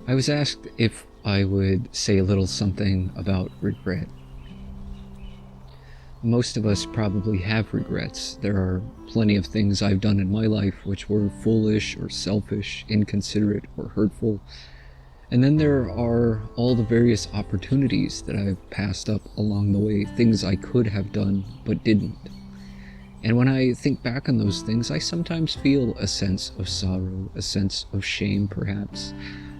I was asked if I would say a little something about regret. Most of us probably have regrets. There are plenty of things I've done in my life which were foolish or selfish, inconsiderate or hurtful. And then there are all the various opportunities that I've passed up along the way, things I could have done but didn't. And when I think back on those things, I sometimes feel a sense of sorrow, a sense of shame perhaps,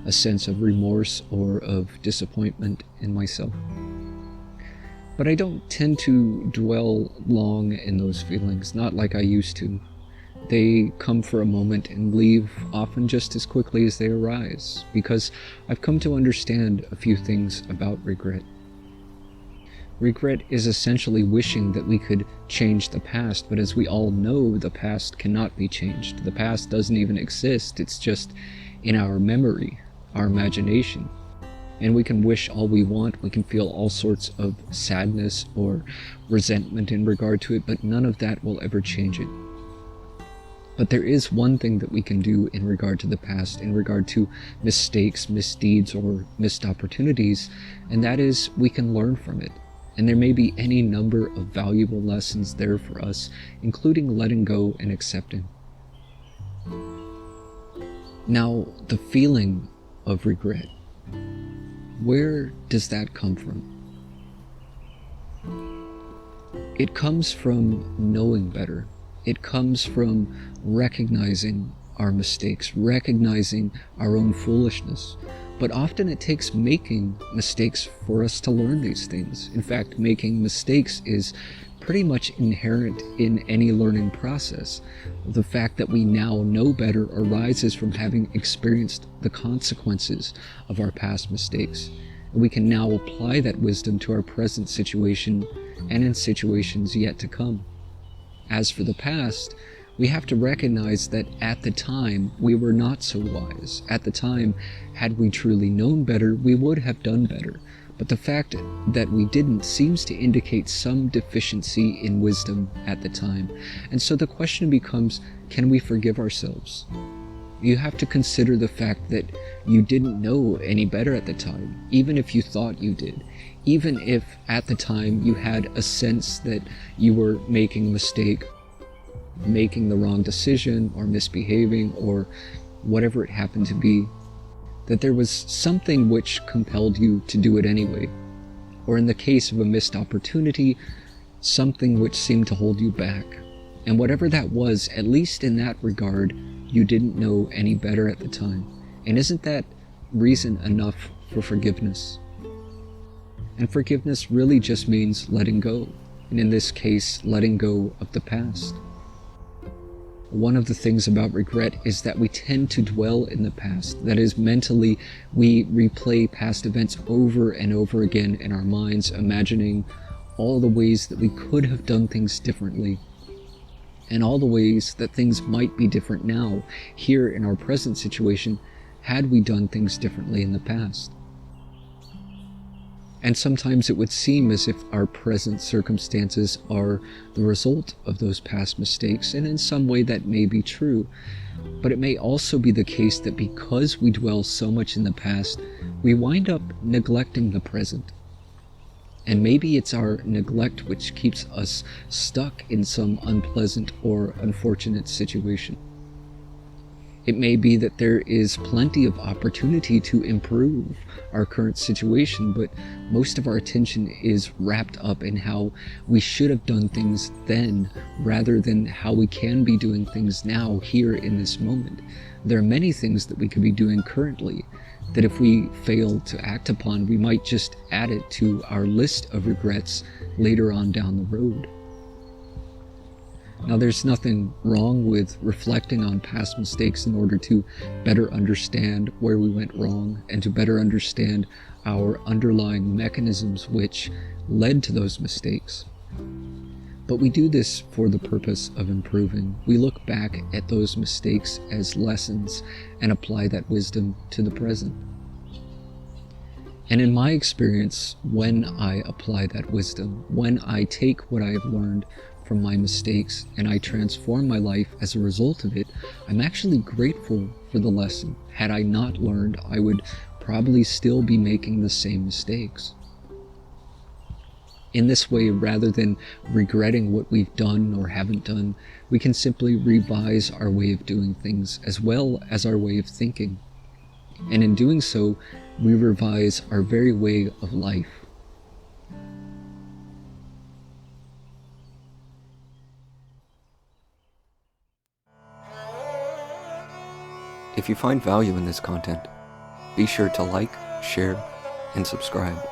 a sense of remorse or of disappointment in myself. But I don't tend to dwell long in those feelings, not like I used to. They come for a moment and leave often just as quickly as they arise, because I've come to understand a few things about regret. Regret is essentially wishing that we could change the past, but as we all know, the past cannot be changed. The past doesn't even exist, it's just in our memory, our imagination. And we can wish all we want, we can feel all sorts of sadness or resentment in regard to it, but none of that will ever change it. But there is one thing that we can do in regard to the past, in regard to mistakes, misdeeds, or missed opportunities, and that is we can learn from it. And there may be any number of valuable lessons there for us, including letting go and accepting. Now, the feeling of regret, where does that come from? It comes from knowing better. It comes from recognizing our mistakes, recognizing our own foolishness. But often it takes making mistakes for us to learn these things. In fact, making mistakes is pretty much inherent in any learning process. The fact that we now know better arises from having experienced the consequences of our past mistakes. And we can now apply that wisdom to our present situation and in situations yet to come. As for the past, we have to recognize that at the time we were not so wise. At the time, had we truly known better, we would have done better. But the fact that we didn't seems to indicate some deficiency in wisdom at the time. And so the question becomes, can we forgive ourselves? You have to consider the fact that you didn't know any better at the time, even if you thought you did. Even if at the time you had a sense that you were making a mistake, making the wrong decision, or misbehaving, or whatever it happened to be, that there was something which compelled you to do it anyway. Or in the case of a missed opportunity, something which seemed to hold you back. And whatever that was, at least in that regard, you didn't know any better at the time. And isn't that reason enough for forgiveness? And forgiveness really just means letting go. And in this case, letting go of the past. One of the things about regret is that we tend to dwell in the past. That is, mentally, we replay past events over and over again in our minds, imagining all the ways that we could have done things differently, and all the ways that things might be different now, here in our present situation, had we done things differently in the past. And sometimes it would seem as if our present circumstances are the result of those past mistakes, and in some way that may be true. But it may also be the case that because we dwell so much in the past, we wind up neglecting the present. And maybe it's our neglect which keeps us stuck in some unpleasant or unfortunate situation. It may be that there is plenty of opportunity to improve our current situation, but most of our attention is wrapped up in how we should have done things then, rather than how we can be doing things now, here in this moment. There are many things that we could be doing currently that if we fail to act upon, we might just add it to our list of regrets later on down the road. Now, there's nothing wrong with reflecting on past mistakes in order to better understand where we went wrong and to better understand our underlying mechanisms which led to those mistakes. But we do this for the purpose of improving. We look back at those mistakes as lessons and apply that wisdom to the present. And in my experience, when I apply that wisdom, when I take what I have learned from my mistakes and I transform my life as a result of it, I'm actually grateful for the lesson. Had I not learned, I would probably still be making the same mistakes. In this way, rather than regretting what we've done or haven't done, we can simply revise our way of doing things as well as our way of thinking. And in doing so, we revise our very way of life. If you find value in this content, be sure to like, share, and subscribe.